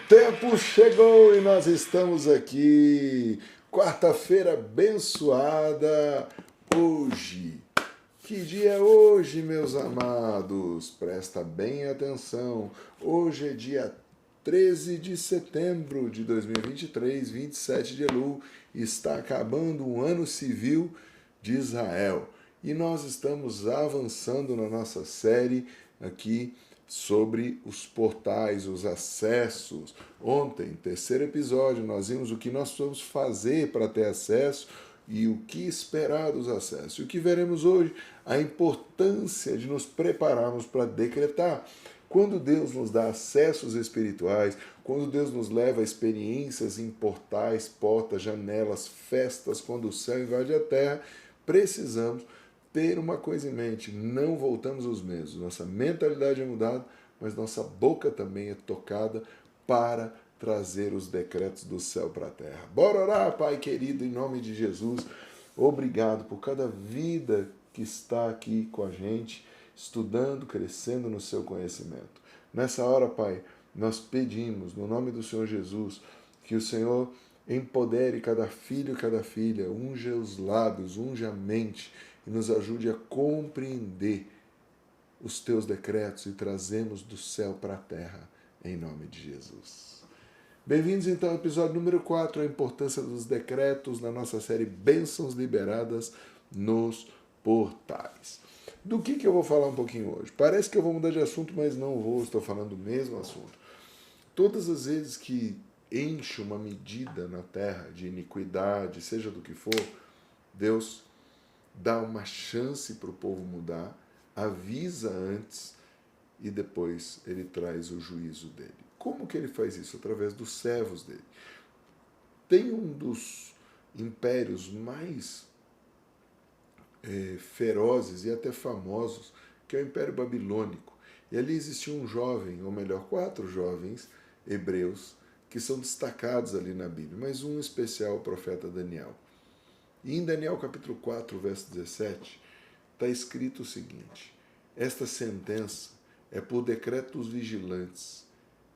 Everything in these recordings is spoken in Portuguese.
Tempo chegou e nós estamos aqui. Quarta-feira abençoada. Hoje. Que dia é hoje, meus amados? Presta bem atenção. Hoje é dia 13 de setembro de 2023, 27 de Elul. Está acabando o ano civil de Israel. E nós estamos avançando na nossa série aqui sobre os portais, os acessos. Ontem, terceiro episódio, nós vimos o que nós vamos fazer para ter acesso e o que esperar dos acessos. E o que veremos hoje? A importância de nos prepararmos para decretar. Quando Deus nos dá acessos espirituais, quando Deus nos leva a experiências em portais, portas, janelas, festas, quando o céu invade a terra, precisamos ter uma coisa em mente: não voltamos os mesmos. Nossa mentalidade é mudada, mas nossa boca também é tocada para trazer os decretos do céu para a terra. Bora orar, Pai querido, em nome de Jesus. Obrigado por cada vida que está aqui com a gente, estudando, crescendo no seu conhecimento. Nessa hora, Pai, nós pedimos, no nome do Senhor Jesus, que o Senhor empodere cada filho e cada filha, unja os lábios, unja a mente e nos ajude a compreender os teus decretos e trazemos do céu para a terra, em nome de Jesus. Bem-vindos então ao episódio número 4, a importância dos decretos na nossa série Bênçãos Liberadas nos Portais. Do que eu vou falar um pouquinho hoje? Parece que eu vou mudar de assunto, mas não vou, estou falando do mesmo assunto. Todas as vezes que enche uma medida na terra de iniquidade, seja do que for, Deus dá uma chance para o povo mudar, avisa antes e depois ele traz o juízo dele. Como que ele faz isso? Através dos servos dele. Tem um dos impérios mais ferozes e até famosos, que é o Império Babilônico. E ali existia um jovem, ou melhor, 4 jovens hebreus, que são destacados ali na Bíblia, mas um especial, o profeta Daniel. E em Daniel capítulo 4, verso 17, está escrito o seguinte: esta sentença é por decreto dos vigilantes,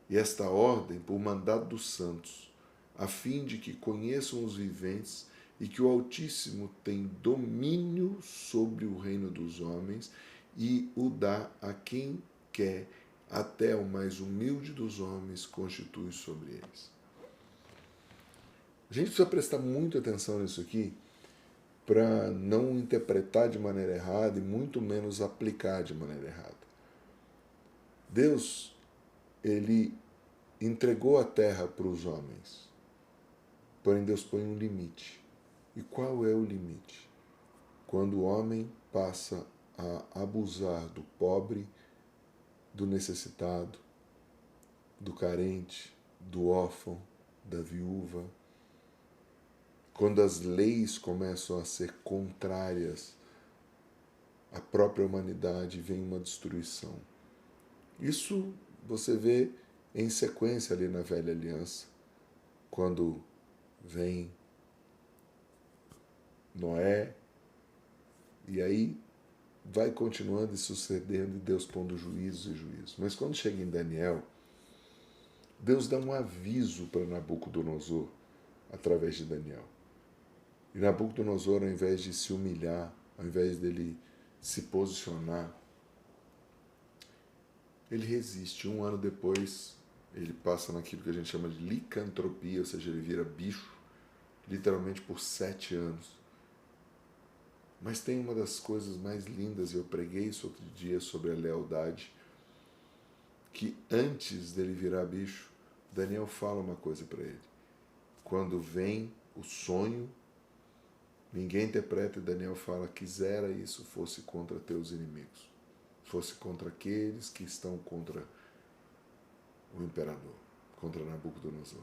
e esta ordem por mandado dos santos, a fim de que conheçam os viventes e que o Altíssimo tem domínio sobre o reino dos homens e o dá a quem quer, até o mais humilde dos homens constitui sobre eles. A gente precisa prestar muita atenção nisso aqui para não interpretar de maneira errada e muito menos aplicar de maneira errada. Deus, ele entregou a terra para os homens, porém Deus põe um limite. E qual é o limite? Quando o homem passa a abusar do pobre, do necessitado, do carente, do órfão, da viúva, quando as leis começam a ser contrárias à própria humanidade, vem uma destruição. Isso você vê em sequência ali na Velha Aliança, quando vem Noé, e aí vai continuando e sucedendo, e Deus pondo juízos e juízos. Mas quando chega em Daniel, Deus dá um aviso para Nabucodonosor através de Daniel. E Nabucodonosor, ao invés de se humilhar, ao invés dele se posicionar, ele resiste. 1 ano depois, ele passa naquilo que a gente chama de licantropia, ou seja, ele vira bicho, literalmente por 7 anos. Mas tem uma das coisas mais lindas, e eu preguei isso outro dia sobre a lealdade, que antes dele virar bicho, Daniel fala uma coisa para ele. Quando vem o sonho, ninguém interpreta, e Daniel fala: quisera isso fosse contra teus inimigos, fosse contra aqueles que estão contra o imperador, contra Nabucodonosor.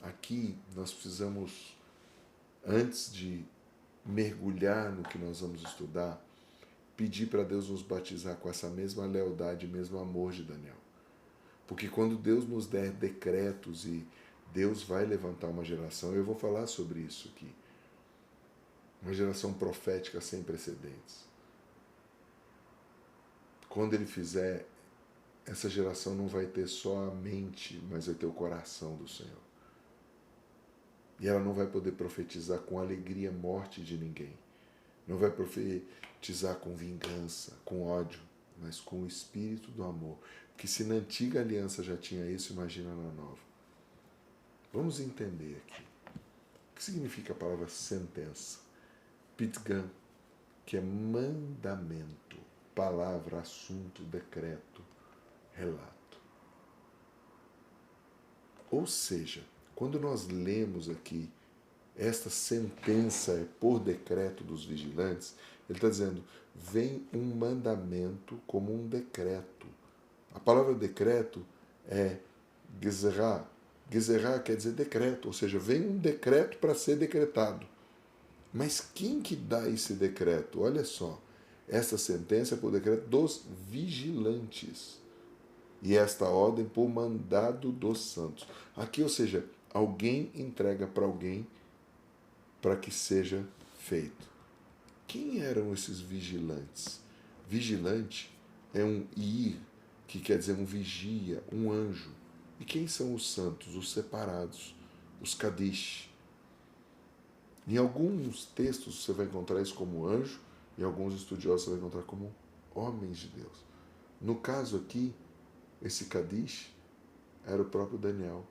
Aqui nós precisamos, antes de mergulhar no que nós vamos estudar, pedir para Deus nos batizar com essa mesma lealdade, mesmo amor de Daniel. Porque quando Deus nos der decretos e Deus vai levantar uma geração, eu vou falar sobre isso aqui, uma geração profética sem precedentes. Quando ele fizer essa geração não vai ter só a mente, mas vai ter o coração do Senhor. E ela não vai poder profetizar com alegria a morte de ninguém. Não vai profetizar com vingança, com ódio, mas com o espírito do amor. Porque se na antiga aliança já tinha isso, imagina na nova. Vamos entender aqui. O que significa a palavra sentença? Pitgan, que é mandamento, palavra, assunto, decreto, relato. Ou seja, quando nós lemos aqui esta sentença é por decreto dos vigilantes, ele está dizendo, vem um mandamento como um decreto. A palavra decreto é gezerá. Gezerá quer dizer decreto, ou seja, vem um decreto para ser decretado. Mas quem que dá esse decreto? Olha só, essa sentença é por decreto dos vigilantes. E esta ordem por mandado dos santos. Aqui, ou seja, alguém entrega para alguém para que seja feito. Quem eram esses vigilantes? Vigilante é um ir, que quer dizer um vigia, um anjo. E quem são os santos? Os separados, os kadish. Em alguns textos você vai encontrar isso como anjo, e alguns estudiosos você vai encontrar como homens de Deus. No caso aqui, esse kadish era o próprio Daniel,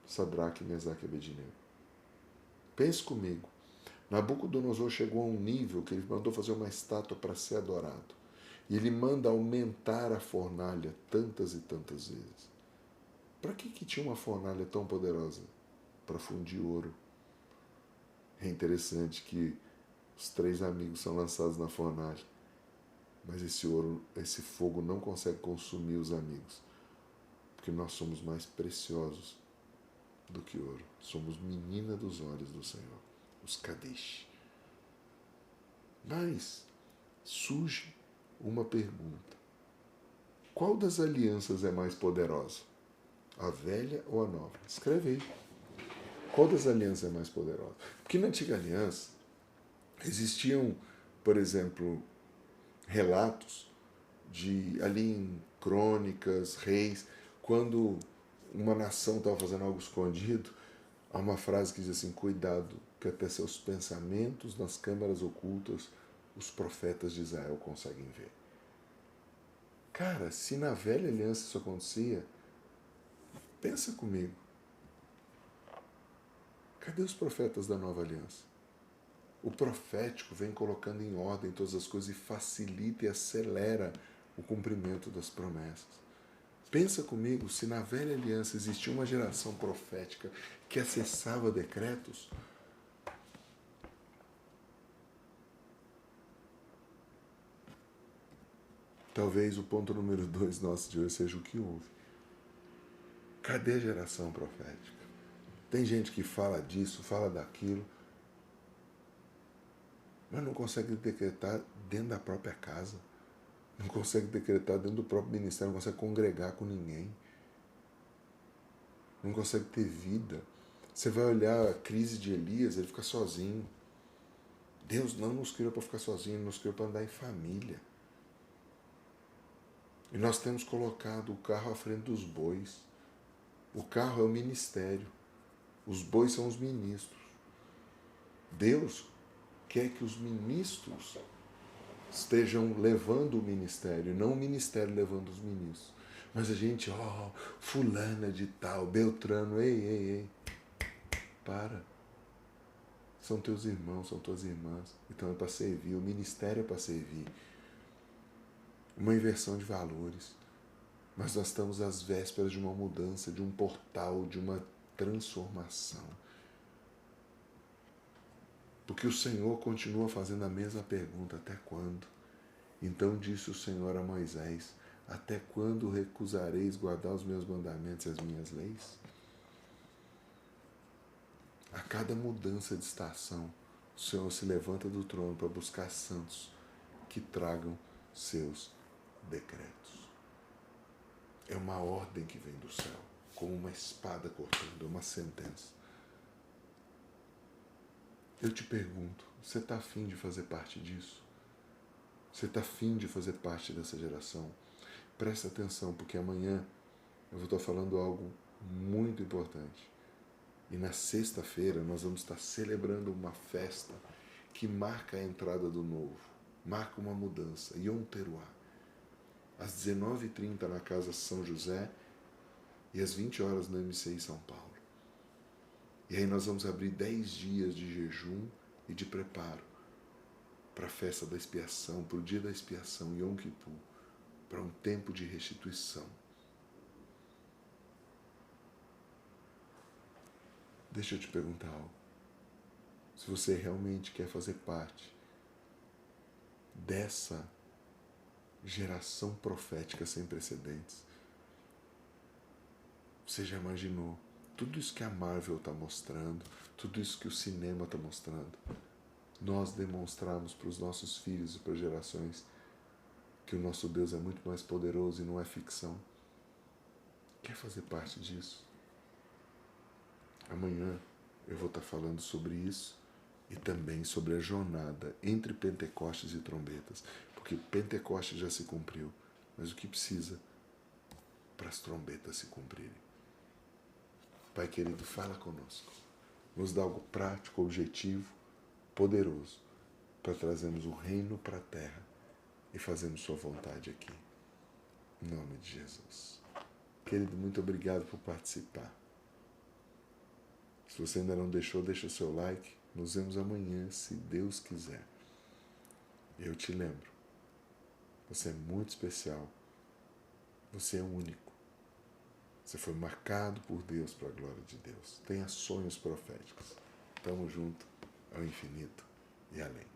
Sadraque, Mesaque e Abednego. Pense comigo. Nabucodonosor chegou a um nível que ele mandou fazer uma estátua para ser adorado. E ele manda aumentar a fornalha tantas e tantas vezes. Para que tinha uma fornalha tão poderosa? Para fundir ouro. É interessante que os 3 amigos são lançados na fornalha. Mas esse ouro, esse fogo não consegue consumir os amigos. Porque nós somos mais preciosos do que ouro. Somos menina dos olhos do Senhor. Os Kadesh. Mas surge uma pergunta. Qual das alianças é mais poderosa? A velha ou a nova? Escreve aí. Qual das alianças é mais poderosa? Porque na antiga aliança existiam, por exemplo, relatos de ali em crônicas, reis, quando uma nação estava fazendo algo escondido, há uma frase que diz assim, cuidado, que até seus pensamentos nas câmaras ocultas os profetas de Israel conseguem ver. Cara, se na velha aliança isso acontecia, pensa comigo. Cadê os profetas da nova aliança? O profético vem colocando em ordem todas as coisas e facilita e acelera o cumprimento das promessas. Pensa comigo, se na velha aliança existia uma geração profética que acessava decretos, talvez o ponto número 2 nosso de hoje seja o que houve. Cadê a geração profética? Tem gente que fala disso, fala daquilo, mas não consegue decretar dentro da própria casa. Não consegue decretar dentro do próprio ministério, não consegue congregar com ninguém. Não consegue ter vida. Você vai olhar a crise de Elias, ele fica sozinho. Deus não nos criou para ficar sozinho, ele nos criou para andar em família. E nós temos colocado o carro à frente dos bois. O carro é o ministério. Os bois são os ministros. Deus quer que os ministros estejam levando o ministério, não o ministério levando os ministros. Mas a gente, fulana de tal, Beltrano, ei, para. São teus irmãos, são tuas irmãs. Então é para servir, o ministério é para servir. Uma inversão de valores. Mas nós estamos às vésperas de uma mudança, de um portal, de uma transformação. Porque o Senhor continua fazendo a mesma pergunta, até quando? Então disse o Senhor a Moisés, até quando recusareis guardar os meus mandamentos e as minhas leis? A cada mudança de estação, o Senhor se levanta do trono para buscar santos que tragam seus decretos. É uma ordem que vem do céu, como uma espada cortando, uma sentença. Eu te pergunto, você está afim de fazer parte disso? Você está afim de fazer parte dessa geração? Presta atenção, porque amanhã eu vou estar falando algo muito importante. E na sexta-feira nós vamos estar celebrando uma festa que marca a entrada do novo, marca uma mudança, Yom Teruah. Às 19h30 na Casa São José e às 20 horas no MCI São Paulo. E aí nós vamos abrir 10 dias de jejum e de preparo para a festa da expiação, para o dia da expiação, Yom Kippur, para um tempo de restituição. Deixa eu te perguntar algo. Se você realmente quer fazer parte dessa geração profética sem precedentes, você já imaginou tudo isso que a Marvel está mostrando, tudo isso que o cinema está mostrando, nós demonstrarmos para os nossos filhos e para gerações que o nosso Deus é muito mais poderoso e não é ficção? Quer fazer parte disso? Amanhã eu vou estar falando sobre isso e também sobre a jornada entre Pentecostes e trombetas, porque Pentecostes já se cumpriu, mas o que precisa para as trombetas se cumprirem? Pai querido, fala conosco, nos dá algo prático, objetivo, poderoso, para trazermos o reino para a terra e fazermos sua vontade aqui. Em nome de Jesus. Querido, muito obrigado por participar. Se você ainda não deixou, deixa o seu like. Nos vemos amanhã, se Deus quiser. Eu te lembro, você é muito especial. Você é único. Você foi marcado por Deus para a glória de Deus. Tenha sonhos proféticos. Tamo junto ao infinito e além.